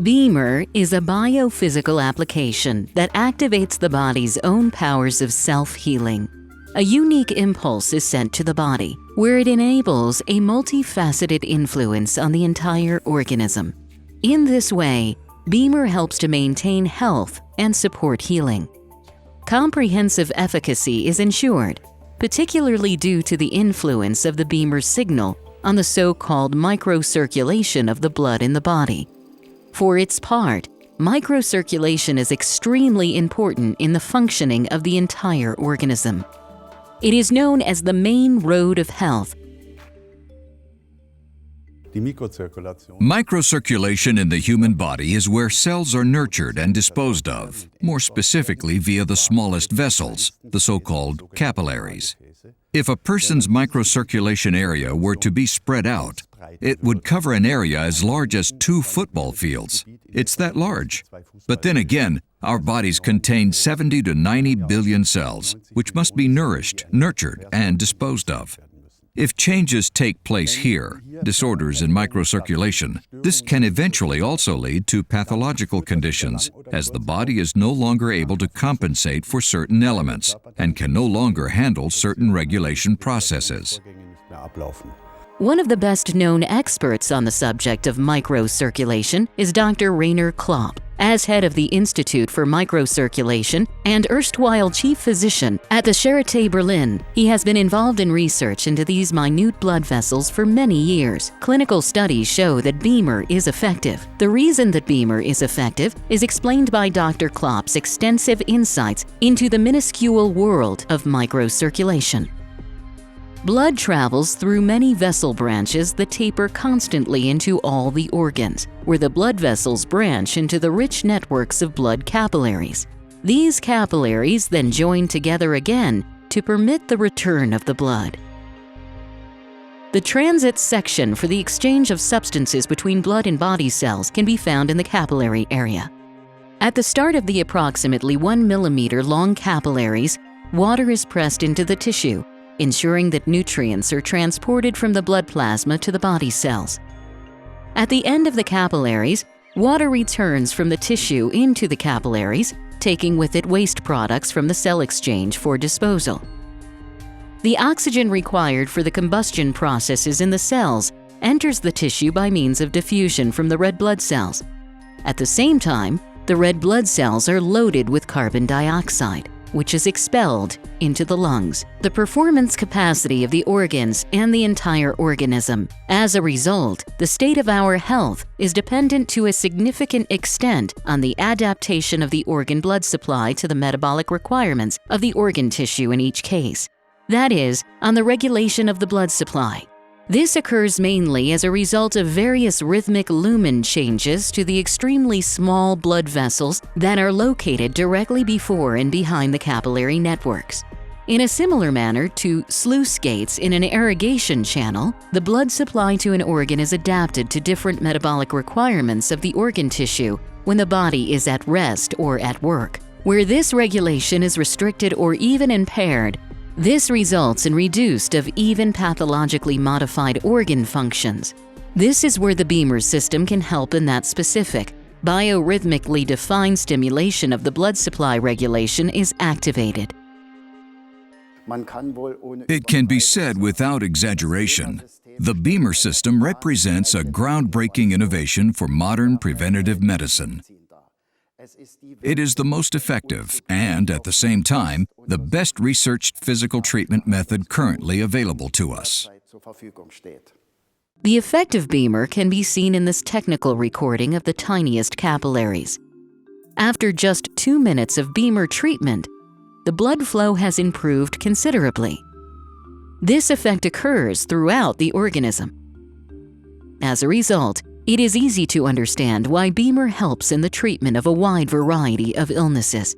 BEMER is a biophysical application that activates the body's own powers of self-healing. A unique impulse is sent to the body, where it enables a multifaceted influence on the entire organism. In this way, BEMER helps to maintain health and support healing. Comprehensive efficacy is ensured, particularly due to the influence of the BEMER signal on the so-called microcirculation of the blood in the body. For its part, microcirculation is extremely important in the functioning of the entire organism. It is known as the main road of health. Microcirculation in the human body is where cells are nurtured and disposed of, more specifically via the smallest vessels, the so-called capillaries. If a person's microcirculation area were to be spread out, it would cover an area as large as 2 football fields. It's that large. But then again, our bodies contain 70 to 90 billion cells, which must be nourished, nurtured, and disposed of. If changes take place here, disorders in microcirculation, this can eventually also lead to pathological conditions, as the body is no longer able to compensate for certain elements and can no longer handle certain regulation processes. One of the best-known experts on the subject of microcirculation is Dr. Rainer Klopp. As head of the Institute for Microcirculation and erstwhile chief physician at the Charité Berlin, he has been involved in research into these minute blood vessels for many years. Clinical studies show that BEMER is effective. The reason that BEMER is effective is explained by Dr. Klopp's extensive insights into the minuscule world of microcirculation. Blood travels through many vessel branches that taper constantly into all the organs, where the blood vessels branch into the rich networks of blood capillaries. These capillaries then join together again to permit the return of the blood. The transit section for the exchange of substances between blood and body cells can be found in the capillary area. At the start of the approximately 1 millimeter long capillaries, water is pressed into the tissue, ensuring that nutrients are transported from the blood plasma to the body cells. At the end of the capillaries, water returns from the tissue into the capillaries, taking with it waste products from the cell exchange for disposal. The oxygen required for the combustion processes in the cells enters the tissue by means of diffusion from the red blood cells. At the same time, the red blood cells are loaded with carbon dioxide, which is expelled into the lungs, the performance capacity of the organs and the entire organism. As a result, the state of our health is dependent to a significant extent on the adaptation of the organ blood supply to the metabolic requirements of the organ tissue in each case. That is, on the regulation of the blood supply. This occurs mainly as a result of various rhythmic lumen changes to the extremely small blood vessels that are located directly before and behind the capillary networks. In a similar manner to sluice gates in an irrigation channel, the blood supply to an organ is adapted to different metabolic requirements of the organ tissue when the body is at rest or at work. Where this regulation is restricted or even impaired, this results in reduced of even pathologically modified organ functions. This is where the BEMER system can help in that specific, biorhythmically defined stimulation of the blood supply regulation is activated. It can be said without exaggeration, the BEMER system represents a groundbreaking innovation for modern preventative medicine. It is the most effective and, at the same time, the best researched physical treatment method currently available to us. The effect of BEMER can be seen in this technical recording of the tiniest capillaries. After just 2 minutes of BEMER treatment, the blood flow has improved considerably. This effect occurs throughout the organism. As a result, it is easy to understand why BEMER helps in the treatment of a wide variety of illnesses.